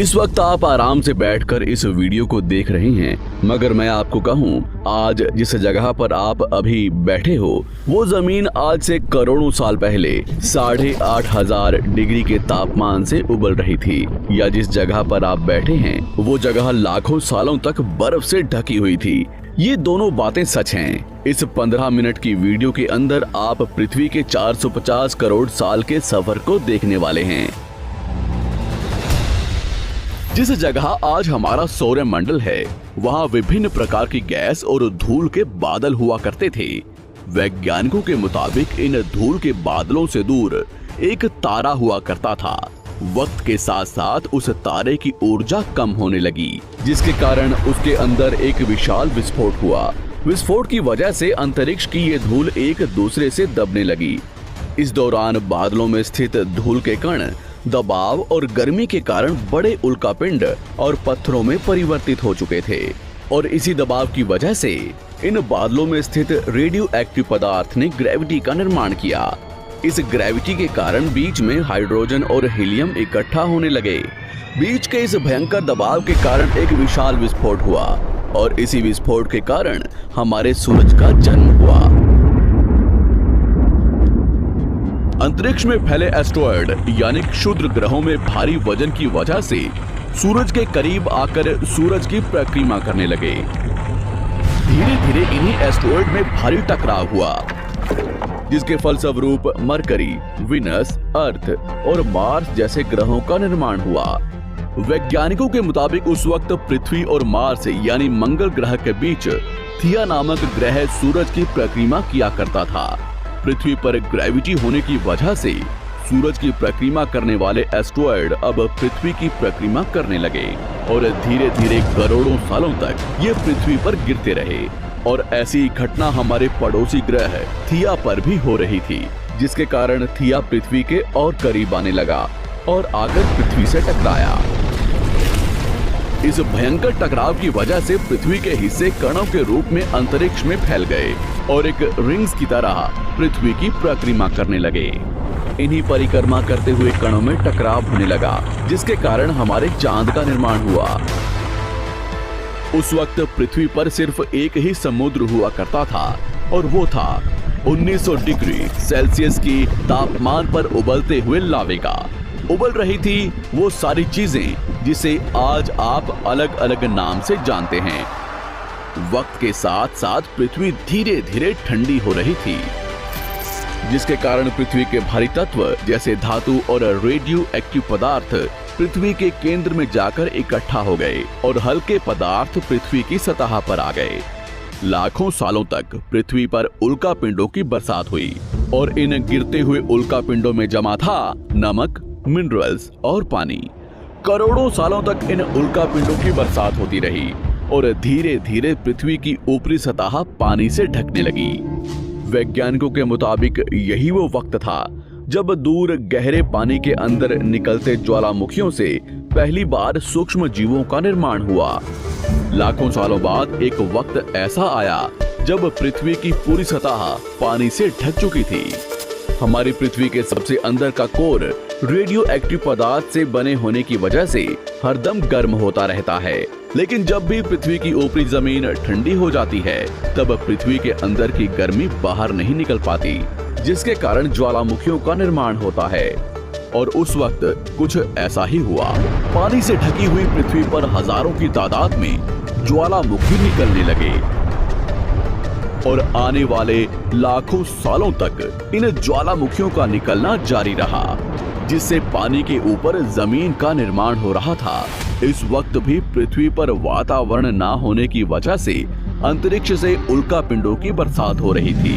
इस वक्त आप आराम से बैठकर इस वीडियो को देख रहे हैं, मगर मैं आपको कहूँ, आज जिस जगह पर आप अभी बैठे हो वो जमीन आज से करोड़ों साल पहले 8,500 डिग्री के तापमान से उबल रही थी, या जिस जगह पर आप बैठे हैं वो जगह लाखों सालों तक बर्फ से ढकी हुई थी। ये दोनों बातें सच हैं। इस 15 मिनट की वीडियो के अंदर आप पृथ्वी के 450 करोड़ साल के सफर को देखने वाले हैं। जिस जगह आज हमारा सौरमंडल है वहाँ विभिन्न प्रकार की गैस और धूल के बादल हुआ करते थे। वैज्ञानिकों के मुताबिक इन धूल के बादलों से दूर एक तारा हुआ करता था। वक्त के साथ साथ उस तारे की ऊर्जा कम होने लगी, जिसके कारण उसके अंदर एक विशाल विस्फोट हुआ। विस्फोट की वजह से अंतरिक्ष की ये धूल एक दूसरे से दबने लगी। इस दौरान बादलों में स्थित धूल के कण दबाव और गर्मी के कारण बड़े उल्कापिंड और पत्थरों में परिवर्तित हो चुके थे, और इसी दबाव की वजह से इन बादलों में स्थित रेडियो एक्टिव पदार्थ ने ग्रेविटी का निर्माण किया। इस ग्रेविटी के कारण बीच में हाइड्रोजन और हीलियम इकट्ठा होने लगे। बीच के इस भयंकर दबाव के कारण एक विशाल विस्फोट हुआ, और इसी विस्फोट के कारण हमारे सूरज का जन्म हुआ। अंतरिक्ष में फैले एस्टेरॉयड यानी क्षुद्र ग्रहों में भारी वजन की वजह से सूरज के करीब आकर सूरज की परिक्रमा करने लगे। धीरे धीरे इन्हीं एस्टेरॉयड में भारी टकराव हुआ, जिसके फलस्वरूप मरकरी, विनस, अर्थ और मार्स जैसे ग्रहों का निर्माण हुआ। वैज्ञानिकों के मुताबिक उस वक्त पृथ्वी और मार्स यानी मंगल ग्रह के बीच थिया नामक ग्रह सूरज की परिक्रमा किया करता था। पृथ्वी पर ग्रेविटी होने की वजह से सूरज की परिक्रमा करने वाले एस्टेरॉयड अब पृथ्वी की परिक्रमा करने लगे, और धीरे धीरे करोड़ों सालों तक ये पृथ्वी पर गिरते रहे। और ऐसी घटना हमारे पड़ोसी ग्रह थिया पर भी हो रही थी, जिसके कारण थिया पृथ्वी के और करीब आने लगा और आकर पृथ्वी से टकराया। इस भयंकर टकराव की वजह से पृथ्वी के हिस्से कणों के रूप में अंतरिक्ष में फैल गए और एक रिंग्स की तरह पृथ्वी की परिक्रमा करने लगे। इन्हीं परिक्रमा करते हुए कणों में टकराव होने लगा, जिसके कारण हमारे चांद का निर्माण हुआ। उस वक्त पृथ्वी पर सिर्फ एक ही समुद्र हुआ करता था, और वो था 1900 डिग्री सेल्सियस की तापमान पर उबलते हुए लावे का। उबल रही थी वो सारी चीजें जिसे आज आप अलग अलग नाम से जानते हैं। वक्त के साथ साथ पृथ्वी धीरे धीरे ठंडी हो रही थी, जिसके कारण पृथ्वी के भारी तत्व जैसे धातु और रेडियो एक्टिव पदार्थ पृथ्वी के केंद्र में जाकर इकट्ठा हो गए, और हल्के पदार्थ पृथ्वी की सतह पर आ गए। लाखों सालों तक पृथ्वी पर उल्कापिंडों की बरसात हुई, और इन गिरते हुए उल्कापिंडों में जमा था नमक, मिनरल्स और पानी। करोड़ों सालों तक इन उल्कापिंडों की बरसात होती रही, और धीरे धीरे पृथ्वी की ऊपरी सतह पानी से ढकने लगी। वैज्ञानिकों के मुताबिक यही वो वक्त था जब दूर गहरे पानी के अंदर निकलते ज्वालामुखियों से पहली बार सूक्ष्म जीवों का निर्माण हुआ। लाखों सालों बाद एक वक्त ऐसा आया जब पृथ्वी की पूरी सतह पानी से ढक चुकी थी। हमारी पृथ्वी के सबसे अंदर का कोर रेडियो एक्टिव पदार्थ से बने होने की वजह से हरदम गर्म होता रहता है, लेकिन जब भी पृथ्वी की ऊपरी जमीन ठंडी हो जाती है तब पृथ्वी के अंदर की गर्मी बाहर नहीं निकल पाती, जिसके कारण ज्वालामुखियों का निर्माण होता है। और उस वक्त कुछ ऐसा ही हुआ। पानी से ढकी हुई पृथ्वी पर हजारों की तादाद में ज्वालामुखी निकलने लगे, और आने वाले लाखों सालों तक इन ज्वालामुखियों का निकलना जारी रहा, जिससे पानी के ऊपर जमीन का निर्माण हो रहा था। इस वक्त भी पृथ्वी पर वातावरण ना होने की वजह से अंतरिक्ष से उल्कापिंडों की बरसात हो रही थी।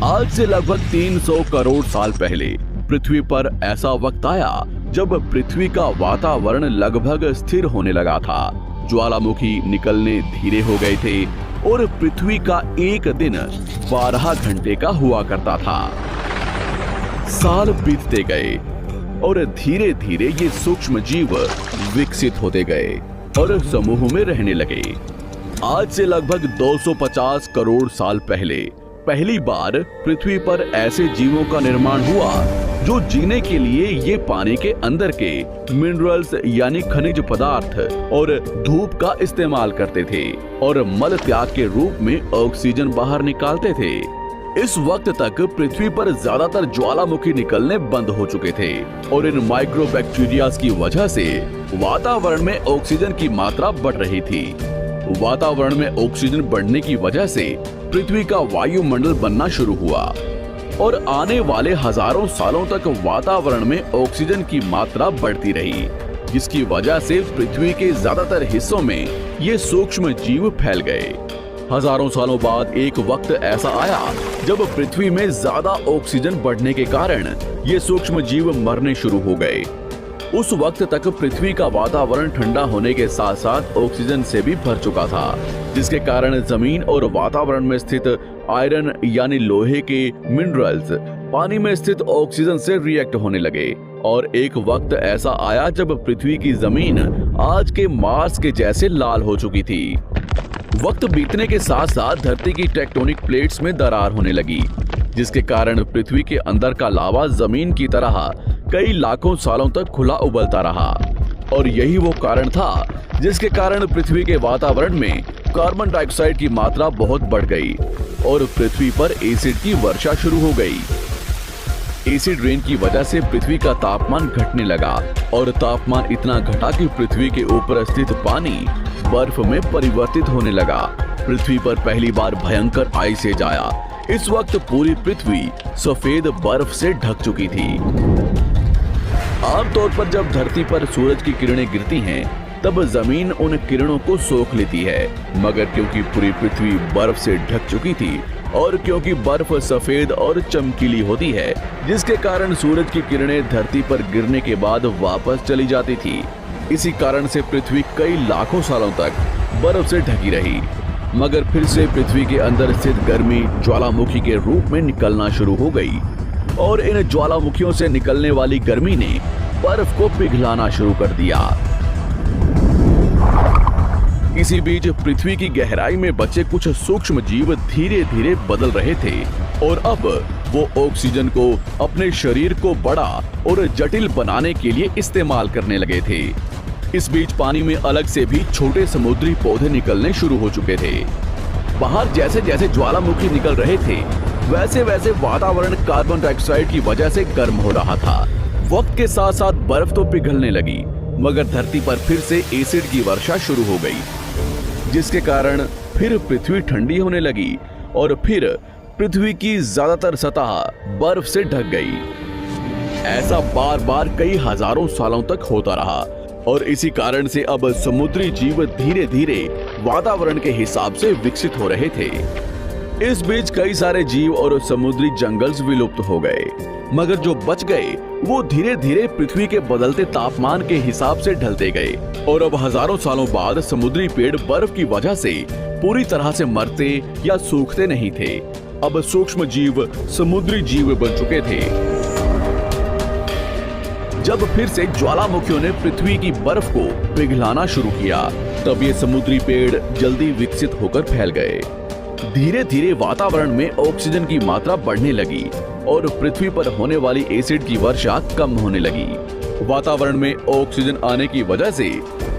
आज से लगभग 300 करोड़ साल पहले पृथ्वी पर ऐसा वक्त आया जब पृथ्वी का वातावरण लगभग स्थिर होने लगा था। ज्वालामुखी निकलने धीरे हो गए थे, और पृथ्वी का एक दिन 12 घंटे का हुआ करता था। साल बीतते गए, और धीरे धीरे ये सूक्ष्म जीव विकसित होते गए और समूह में रहने लगे। आज से लगभग 250 करोड़ साल पहले पहली बार पृथ्वी पर ऐसे जीवों का निर्माण हुआ जो जीने के लिए ये पानी के अंदर के मिनरल्स यानी खनिज पदार्थ और धूप का इस्तेमाल करते थे और मल त्याग के रूप में ऑक्सीजन बाहर निकालते थे। इस वक्त तक पृथ्वी पर ज्यादातर ज्वालामुखी निकलने बंद हो चुके थे और इन माइक्रोबैक्टीरियाज की वजह से वातावरण में ऑक्सीजन की मात्रा बढ़ रही थी। वातावरण में ऑक्सीजन बढ़ने की वजह से पृथ्वी का वायुमंडल बनना शुरू हुआ और आने वाले हजारों सालों तक वातावरण में ऑक्सीजन की मात्रा बढ़ती रही, जिसकी वजह से पृथ्वी के ज्यादातर हिस्सों में ये सूक्ष्म जीव फैल गए। हजारों सालों बाद एक वक्त ऐसा आया जब पृथ्वी में ज्यादा ऑक्सीजन बढ़ने के कारण ये सूक्ष्म जीव मरने शुरू हो गए। उस वक्त तक पृथ्वी का वातावरण ठंडा होने के साथ साथ ऑक्सीजन से भी भर चुका था, जिसके कारण जमीन और वातावरण में स्थित आयरन यानी लोहे के मिनरल्स पानी में स्थित ऑक्सीजन से रिएक्ट होने लगे और एक वक्त ऐसा आया जब पृथ्वी की जमीन आज के मार्स के जैसे लाल हो चुकी थी। वक्त बीतने के साथ साथ धरती की टेक्टोनिक प्लेट्स में दरार होने लगी, जिसके कारण पृथ्वी के अंदर का लावा जमीन की तरह कई लाखों सालों तक खुला उबलता रहा और यही वो कारण था जिसके कारण पृथ्वी के वातावरण में कार्बन डाइऑक्साइड की मात्रा बहुत बढ़ गई और पृथ्वी पर एसिड की वर्षा शुरू हो गई। एसिड रेन की वजह से पृथ्वी का तापमान घटने लगा और तापमान इतना घटा कि पृथ्वी के ऊपर स्थित पानी बर्फ में परिवर्तित होने लगा। पृथ्वी पर पहली बार भयंकर आइस एज आया। इस वक्त पूरी पृथ्वी सफेद बर्फ से ढक चुकी थी। आमतौर पर जब धरती पर सूरज की किरणें गिरती हैं, तब जमीन उन किरणों को सोख लेती है, मगर क्योंकि पूरी पृथ्वी बर्फ से ढक चुकी थी और क्योंकि बर्फ सफेद और चमकीली होती है, जिसके कारण सूरज की किरणें धरती पर गिरने के बाद वापस चली जाती थी। इसी कारण से पृथ्वी कई लाखों सालों तक बर्फ से ढकी रही, मगर फिर से पृथ्वी के अंदर स्थित गर्मी ज्वालामुखी के रूप में निकलना शुरू हो गई और इन ज्वालामुखियों से निकलने वाली गर्मी ने बर्फ को पिघलाना शुरू कर दिया। इसी बीच पृथ्वी की गहराई में बचे कुछ सूक्ष्म जीव धीरे धीरे बदल रहे थे और अब वो ऑक्सीजन को अपने शरीर को बड़ा और जटिल बनाने के लिए इस्तेमाल करने लगे थे। इस बीच पानी में अलग से भी छोटे समुद्री पौधे निकलने शुरू हो चुके थे। बाहर जैसे जैसे ज्वालामुखी निकल रहे थे, वैसे वैसे वातावरण कार्बन डाइऑक्साइड की वजह से गर्म हो रहा था। वक्त के साथ साथ बर्फ तो पिघलने लगी, मगर धरती पर फिर से एसिड की वर्षा शुरू हो गई, जिसके कारण फिर पृथ्वी ठंडी होने लगी और फिर पृथ्वी की ज्यादातर सतह बर्फ से ढक गई। ऐसा बार बार कई हजारों सालों तक होता रहा और इसी कारण से अब समुद्री जीव धीरे धीरे वातावरण के हिसाब से विकसित हो रहे थे। इस बीच कई सारे जीव और समुद्री जंगल्स विलुप्त हो गए, मगर जो बच गए वो धीरे धीरे पृथ्वी के बदलते तापमान के हिसाब से ढलते गए और अब हजारों सालों बाद समुद्री पेड़ बर्फ की वजह से पूरी तरह से मरते या सूखते नहीं थे। अब सूक्ष्म जीव समुद्री जीव बन चुके थे। जब फिर से ज्वालामुखियों ने पृथ्वी की बर्फ को पिघलाना शुरू किया, तब ये समुद्री पेड़ जल्दी विकसित होकर फैल गए। धीरे धीरे वातावरण में ऑक्सीजन की मात्रा बढ़ने लगी और पृथ्वी पर होने वाली एसिड की वर्षा कम होने लगी। वातावरण में ऑक्सीजन आने की वजह से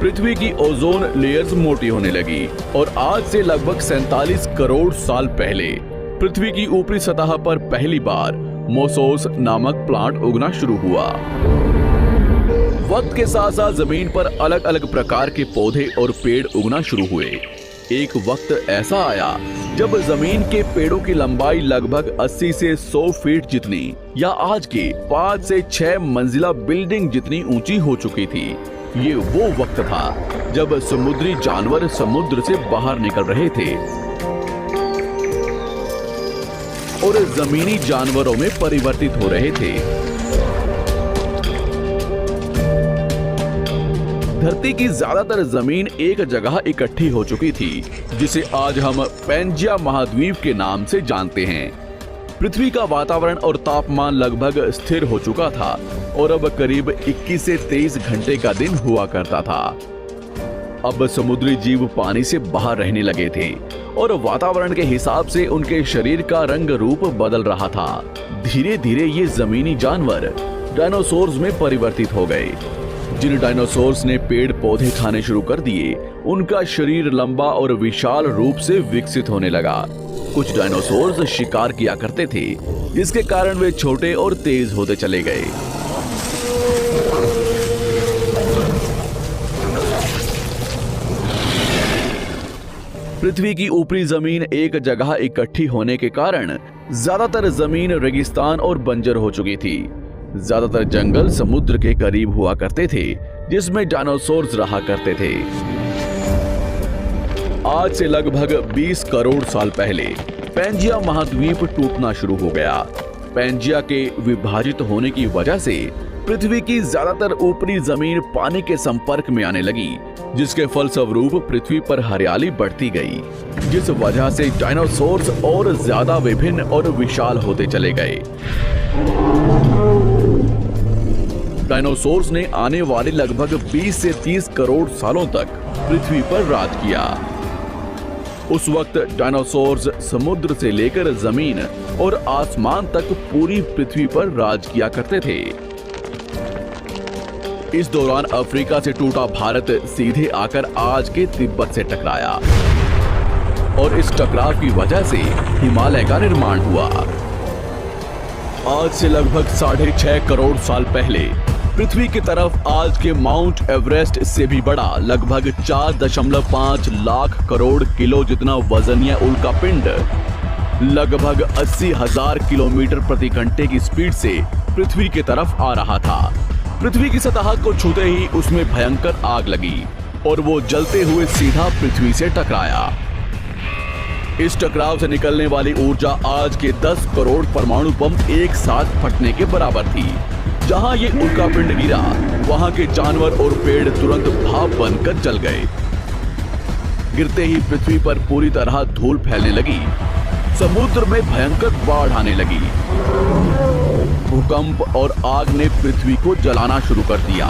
पृथ्वी की ओजोन लेयर्स मोटी होने लगी और आज से लगभग 47 करोड़ साल पहले पृथ्वी की ऊपरी सतह पर पहली बार मोसोस नामक प्लांट उगना शुरू हुआ। वक्त के साथ साथ जमीन पर अलग अलग प्रकार के पौधे और पेड़ उगना शुरू हुए। एक वक्त ऐसा आया जब जमीन के पेड़ों की लंबाई लगभग 80 से 100 फीट जितनी या आज के 5 से 6 मंजिला बिल्डिंग जितनी ऊंची हो चुकी थी। ये वो वक्त था जब समुद्री जानवर समुद्र से बाहर निकल रहे थे और जमीनी जानवरों में परिवर्तित हो रहे थे। धरती की ज्यादातर जमीन एक जगह इकट्ठी हो चुकी थी, जिसे आज हम पैंजिया महाद्वीप के नाम से जानते हैं। पृथ्वी का वातावरण और तापमान लगभग स्थिर हो चुका था और अब करीब 21 से 23 घंटे का दिन हुआ करता था। अब समुद्री जीव पानी से बाहर रहने लगे थे और वातावरण के हिसाब से उनके शरीर का रंग रूप बदल रहा था। धीरे धीरे ये जमीनी जानवर डायनासोर्स में परिवर्तित हो गए। जिन डायनासोर्स ने पेड़ पौधे खाने शुरू कर दिए, उनका शरीर लंबा और विशाल रूप से विकसित होने लगा। कुछ डायनासोर्स शिकार किया करते थे, जिसके कारण वे छोटे और तेज होते चले गए। पृथ्वी की ऊपरी जमीन एक जगह इकट्ठी होने के कारण ज्यादातर जमीन रेगिस्तान और बंजर हो चुकी थी। ज्यादातर जंगल समुद्र के करीब हुआ करते थे, जिसमें डायनासोर्स रहा करते थे। आज से लगभग 20 करोड़ साल पहले पैंजिया महाद्वीप टूटना शुरू हो गया। पैंजिया के विभाजित होने की वजह से पृथ्वी की ज्यादातर ऊपरी जमीन पानी के संपर्क में आने लगी, जिसके फलस्वरूप पृथ्वी पर हरियाली बढ़ती गई, जिस वजह से डायनासोर्स और ज्यादा विभिन्न और विशाल होते चले गए। डायनासोर्स ने आने वाले लगभग 20 से 30 करोड़ सालों तक पृथ्वी पर राज किया। उस वक्त डायनासोर्स समुद्र से लेकर जमीन और आसमान तक पूरी पृथ्वी पर राज किया करते थे। इस दौरान अफ्रीका से टूटा भारत सीधे आकर आज के तिब्बत से टकराया और इस टकराव की वजह से हिमालय का निर्माण हुआ। आज से लगभग 6.5 करोड़ साल पहले पृथ्वी की तरफ आज के माउंट एवरेस्ट से भी बड़ा लगभग 4.5 लाख करोड़ किलो जितना वजनीय उल्कापिंड लगभग 80,000 किलोमीटर प्रति घंटे की स्पीड से पृथ्वी की तरफ आ रहा था। पृथ्वी की सतह को छूते ही उसमें भयंकर आग लगी और वो जलते हुए सीधा पृथ्वी से टकराया। इस टकराव से निकलने वाली ऊर्जा आज के 10 करोड़ परमाणु बम एक साथ फटने के बराबर थी। जहां ये उल्कापिंड गिरा, वहां के जानवर और पेड़ तुरंत भाप बनकर जल गए। गिरते ही पृथ्वी पर पूरी तरह धूल फैलने लगी। समुद्र में भयंकर बाढ़ आने लगी। भूकंप और आग ने पृथ्वी को जलाना शुरू कर दिया।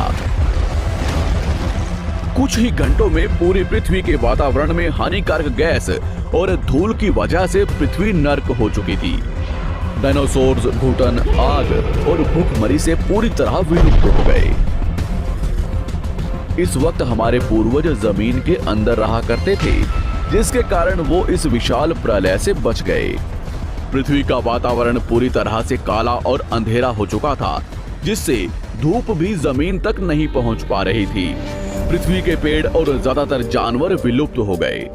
कुछ ही घंटों में पूरी पृथ्वी के वातावरण में हानिकारक गैस और धूल की वजह से पृथ्वी नर्क हो चुकी थी। डायनासोर्स घुटन, आग और भूखमरी से पूरी तरह विलुप्त हो गए। इस वक्त हमारे पूर्वज जमीन के अंदर रहा करते थे, जिसके कारण वो इस विशाल प्रलय से बच गए। पृथ्वी का वातावरण पूरी तरह से काला और अंधेरा हो चुका था, जिससे धूप भी जमीन तक नहीं पहुंच पा रही थी। पृथ्वी के पेड़ और ज्यादातर जानवर विलुप्त हो गए।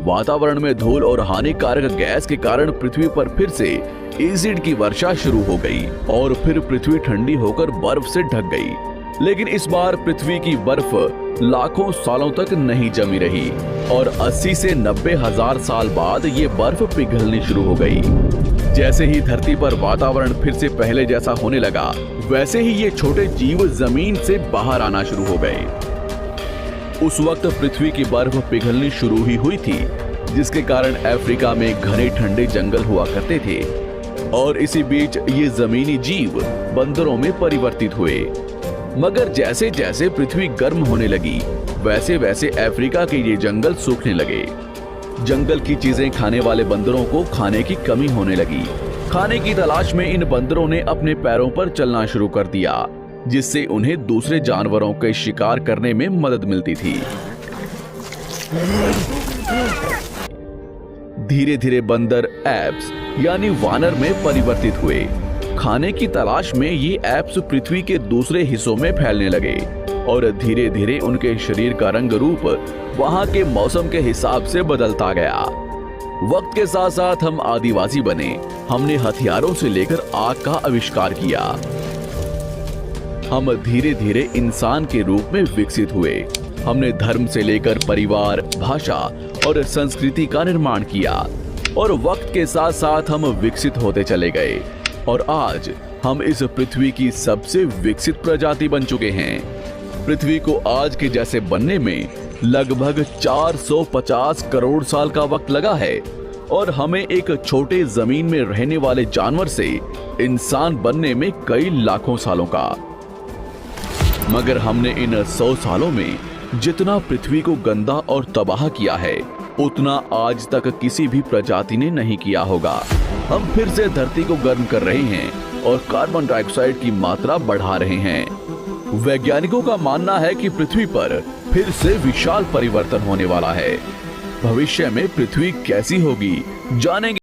वातावरण में धूल और हानिकारक गैस के कारण पृथ्वी पर फिर से एसिड की वर्षा शुरू हो गई और फिर पृथ्वी ठंडी होकर बर्फ से ढक गई। लेकिन इस बार पृथ्वी की बर्फ लाखों सालों तक नहीं जमी रही और 80 से 90 हजार साल बाद ये बर्फ पिघलनी शुरू हो गई। जैसे ही धरती पर वातावरण फिर से पहले जैसा होने लगा, वैसे ही ये छोटे जीव जमीन से बाहर आना शुरू हो गए। उस वक्त पृथ्वी की बर्फ पिघलनी शुरू ही हुई थी, जिसके कारण अफ्रीका में घने ठंडे जंगल हुआ करते थे और इसी बीच ये जमीनी जीव बंदरों में परिवर्तित हुए। मगर जैसे जैसे पृथ्वी गर्म होने लगी, वैसे वैसे अफ्रीका के ये जंगल सूखने लगे। जंगल की चीजें खाने वाले बंदरों को खाने की कमी होने लगी। खाने की तलाश में इन बंदरों ने अपने पैरों पर चलना शुरू कर दिया, जिससे उन्हें दूसरे जानवरों के शिकार करने में मदद मिलती थी। धीरे धीरे बंदर एप्स यानी वानर में परिवर्तित हुए। खाने की तलाश में ये एप्स पृथ्वी के दूसरे हिस्सों में फैलने लगे और धीरे धीरे उनके शरीर का रंग रूप वहां के मौसम के हिसाब से बदलता गया। वक्त के साथ साथ हम आदिवासी बने। हमने हथियारों से लेकर आग का आविष्कार किया। हम धीरे धीरे इंसान के रूप में विकसित हुए। हमने धर्म से लेकर परिवार, भाषा और संस्कृति का निर्माण किया और वक्त के साथ साथ हम विकसित होते चले गए और आज हम इस पृथ्वी की सबसे विकसित प्रजाति बन चुके हैं। पृथ्वी को आज के जैसे बनने में लगभग 450 करोड़ साल का वक्त लगा है और हमें एक छोटे जमीन में रहने वाले जानवर से इंसान बनने में कई लाखों सालों का। मगर हमने इन 100 सालों में जितना पृथ्वी को गंदा और तबाह किया है, उतना आज तक किसी भी प्रजाति ने नहीं किया होगा। हम फिर से धरती को गर्म कर रहे हैं और कार्बन डाइऑक्साइड की मात्रा बढ़ा रहे हैं। वैज्ञानिकों का मानना है कि पृथ्वी पर फिर से विशाल परिवर्तन होने वाला है। भविष्य में पृथ्वी कैसी होगी जानेंगे।